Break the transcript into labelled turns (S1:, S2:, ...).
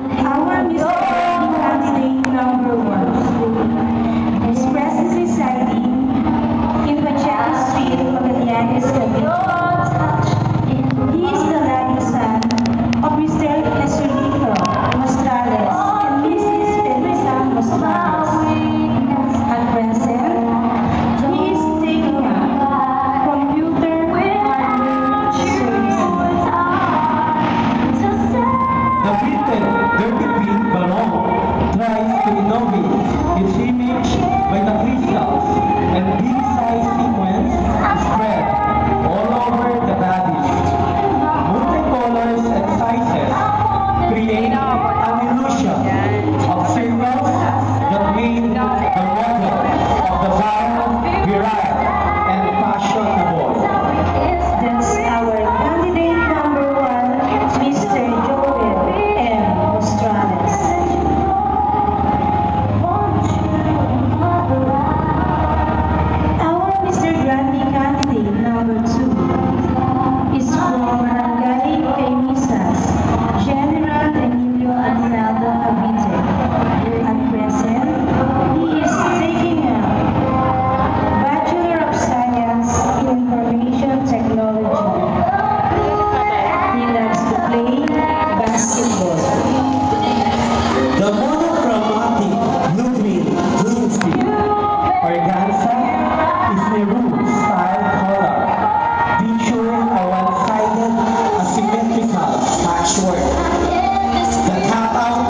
S1: Our Mr. candidate number one is present residing in Pacheco Street, Magallanes, Cavite. He is the lucky son of Mr. Jesulito Mostrales and Mrs. Felisa Mostrales. At present, he is taking up computer hardware services.
S2: The printed dirty pink balloon tries to innovate its image